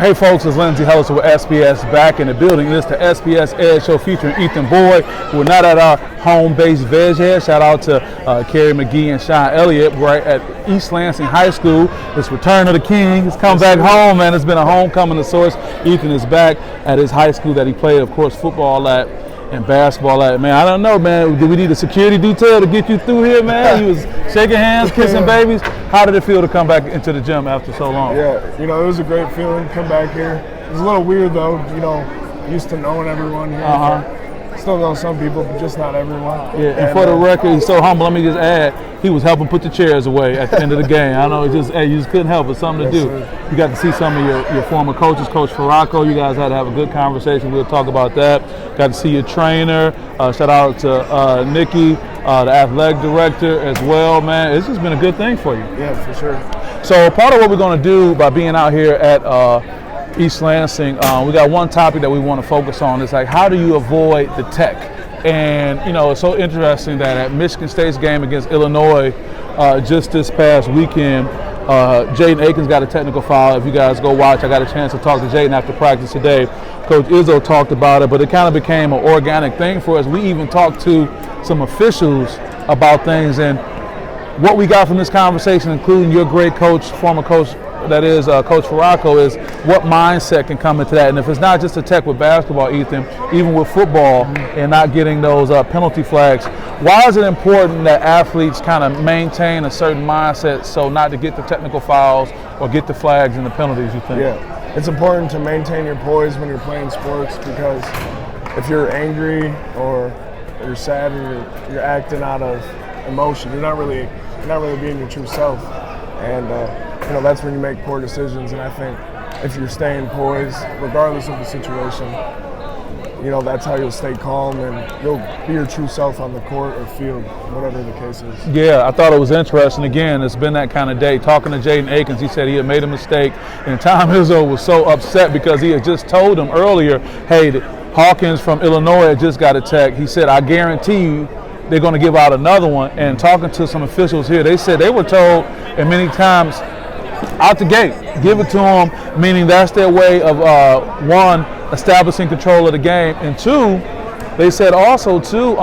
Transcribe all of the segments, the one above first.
Hey folks, it's Lindsey Hellis with SPS back in the building. This is the SPSEdge show featuring Ethan Boyd. We're not at our home base veg head. Shout out to Kerry McGee and Sean Elliott. We're at East Lansing High School. It's Return of the King. He's come back home, man. It's been a homecoming of sorts. Ethan is back at his high school that he played, of course, football at and basketball at. Man, I don't know, man. Do we need a security detail to get you through here, man? You was shaking hands, kissing babies. How did it feel to come back into the gym after so long? Yeah, it was a great feeling to come back here. It was a little weird though, used to knowing everyone here. Still know some people, but just not everyone. Yeah, and for the record, he's so humble. Let me just add, he was helping put the chairs away at the end of the game. I know, you just couldn't help it. Something to do. Sir. You got to see some of your former coaches, Coach Farraco. You guys had to have a good conversation. We'll talk about that. Got to see your trainer. Shout out to Nikki, the athletic director as well, man. It's just been a good thing for you. Yeah, for sure. So part of what we're going to do by being out here at East Lansing, we got one topic that we want to focus on. It's like, how do you avoid the tech? And it's so interesting that at Michigan State's game against Illinois just this past weekend, Jaden Akins got a technical foul. If you guys go watch, I got a chance to talk to Jaden after practice today. Coach Izzo talked about it, but it kind of became an organic thing for us. We even talked to some officials about things, and what we got from this conversation, including your great coach, former coach, that is Coach Farraco, is what mindset can come into that. And if it's not just a tech with basketball, Ethan, even with football and not getting those penalty flags, why is it important that athletes kind of maintain a certain mindset so not to get the technical fouls or get the flags and the penalties, you think? Yeah, it's important to maintain your poise when you're playing sports, because if you're angry or you're sad and you're acting out of emotion, you're not really being your true self. And that's when you make poor decisions. And I think if you're staying poised, regardless of the situation, that's how you'll stay calm and you'll be your true self on the court or field, whatever the case is. Yeah, I thought it was interesting. Again, it's been that kind of day. Talking to Jaden Akins, he said he had made a mistake, and Tom Izzo was so upset because he had just told him earlier, hey, Hawkins from Illinois had just got a tech. He said, I guarantee you they're going to give out another one. And talking to some officials here, they said they were told, and many times, out the gate, give it to them, meaning that's their way of, one, establishing control of the game, and two, they said also, too,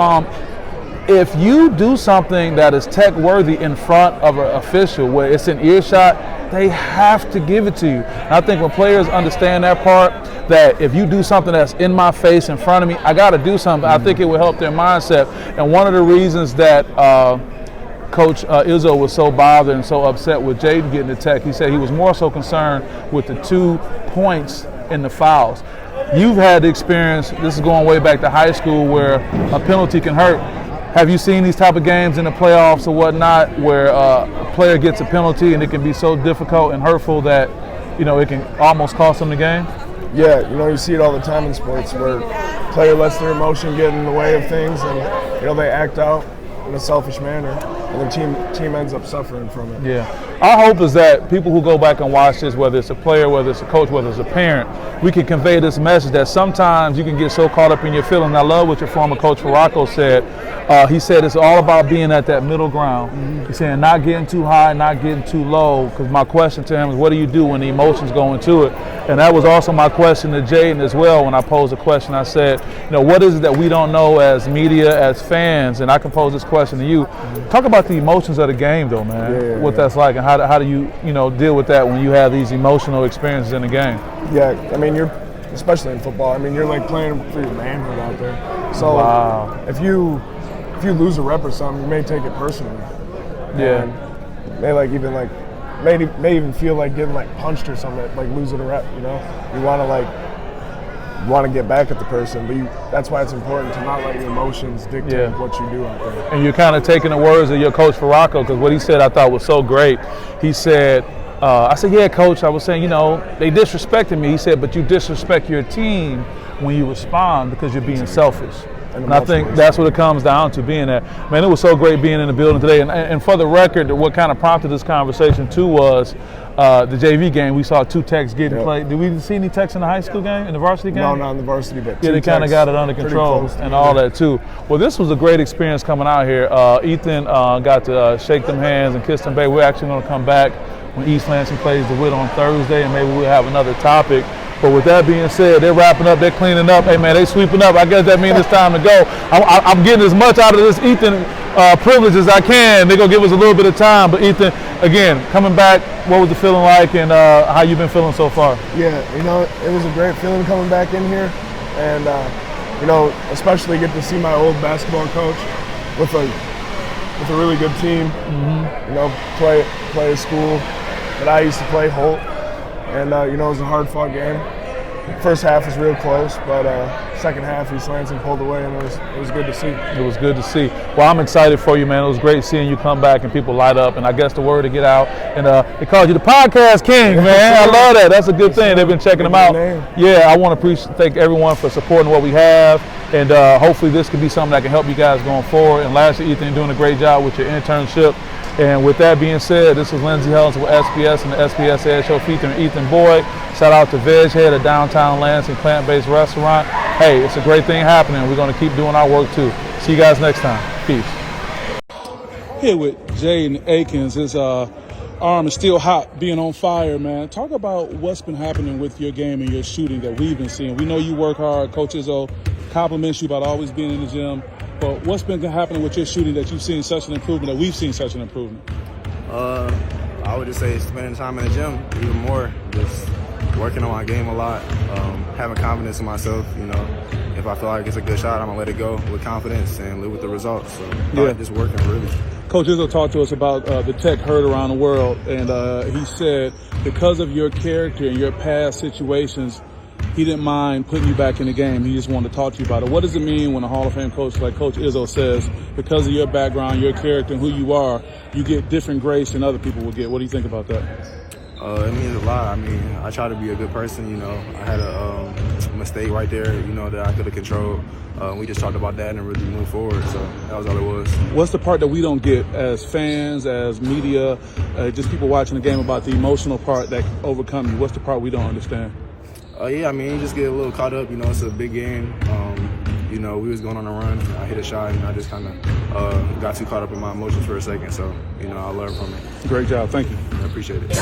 if you do something that is tech-worthy in front of an official where it's an earshot, they have to give it to you. And I think when players understand that part, that if you do something that's in my face, in front of me, I got to do something, I think it will help their mindset. And one of the reasons that Coach Izzo was so bothered and so upset with Jaden getting the tech, he said he was more so concerned with the 2 points in the fouls. You've had the experience, this is going way back to high school, where a penalty can hurt. Have you seen these type of games in the playoffs or whatnot where a player gets a penalty and it can be so difficult and hurtful that it can almost cost them the game? Yeah, you see it all the time in sports where a player lets their emotion get in the way of things and they act out in a selfish manner, and the team ends up suffering from it. Yeah. Our hope is that people who go back and watch this, whether it's a player, whether it's a coach, whether it's a parent, we can convey this message that sometimes you can get so caught up in your feelings. I love what your former coach Farraco said. He said it's all about being at that middle ground. He's saying not getting too high, not getting too low, because my question to him is, what do you do when the emotions go into it? And that was also my question to Jaden as well. When I posed a question, I said, what is it that we don't know as media, as fans? And I can pose this question to you. Talk about the emotions of the game, though, man. What that's like, and how do you deal with that when you have these emotional experiences in the game? Yeah, you're, especially in football, you're like playing for your manhood out there. So if you lose a rep or something, you may take it personally. Yeah. And may even feel like getting punched or something, like losing a rep. You want to get back at the person, but that's why it's important to not let your emotions dictate what you do out there. And you're kind of taking the words of your coach Farraco, because what he said I thought was so great. He said, I said, yeah, coach, I was saying, they disrespected me. He said, but you disrespect your team when you respond because you're being selfish. And I think that's what it comes down to, being that. Man, it was so great being in the building today. And for the record, what kind of prompted this conversation too was the JV game. We saw 2 techs getting played. Did we see any techs in the high school game, in the varsity game? No, not in the varsity, but yeah, they kind of got it under control and all that too. Well, this was a great experience coming out here. Ethan got to shake them hands and kiss them baby. We're actually going to come back when East Lansing plays DeWitt on Thursday, and maybe we'll have another topic. But with that being said, they're wrapping up, they're cleaning up. Hey, man, they sweeping up. I guess that means it's time to go. I'm getting as much out of this Ethan privilege as I can. They're going to give us a little bit of time. But Ethan, again, coming back, what was the feeling like, and how you been feeling so far? Yeah, it was a great feeling coming back in here. And, especially get to see my old basketball coach with a really good team, play a school that I used to play, Holt. And, it was a hard-fought game. First half was real close, but second half, East Lansing pulled away, and it was good to see. It was good to see. Well, I'm excited for you, man. It was great seeing you come back and people light up, and I guess the word to get out. And they called you the podcast king, man. I love that. That's a good thing. They've been checking them out. Yeah, I want to thank everyone for supporting what we have, and hopefully this can be something that can help you guys going forward. And lastly, Ethan, you're doing a great job with your internship. And with that being said, this is Lindsey Helms with SPS and the SPSEdge show featuring Ethan Boyd. Shout out to Veg Head, a downtown Lansing plant-based restaurant. Hey, it's a great thing happening. We're going to keep doing our work too. See you guys next time. Peace. Here with Jaden Akins. His arm is still hot, being on fire, man. Talk about what's been happening with your game and your shooting that we've been seeing. We know you work hard. Coach Izzo compliments you about always being in the gym. But what's been happening with your shooting that you've seen such an improvement, that we've seen such an improvement? I would just say spending time in the gym even more, just working on my game a lot, having confidence in myself. If I feel like it's a good shot, I'm going to let it go with confidence and live with the results. So yeah, just working really. Coach Izzo talked to us about the tech heard around the world, and he said because of your character and your past situations, he didn't mind putting you back in the game. He just wanted to talk to you about it. What does it mean when a Hall of Fame coach like Coach Izzo says, because of your background, your character, and who you are, you get different grace than other people will get? What do you think about that? It means a lot. I try to be a good person, I had a mistake right there, that I could have controlled. We just talked about that and really moved forward, so that was all it was. What's the part that we don't get as fans, as media, just people watching the game, about the emotional part that overcomes you? What's the part we don't understand? You just get a little caught up. It's a big game. We was going on a run. I hit a shot, and I just kind of got too caught up in my emotions for a second. So, I learned from it. Great job. Thank you. I appreciate it.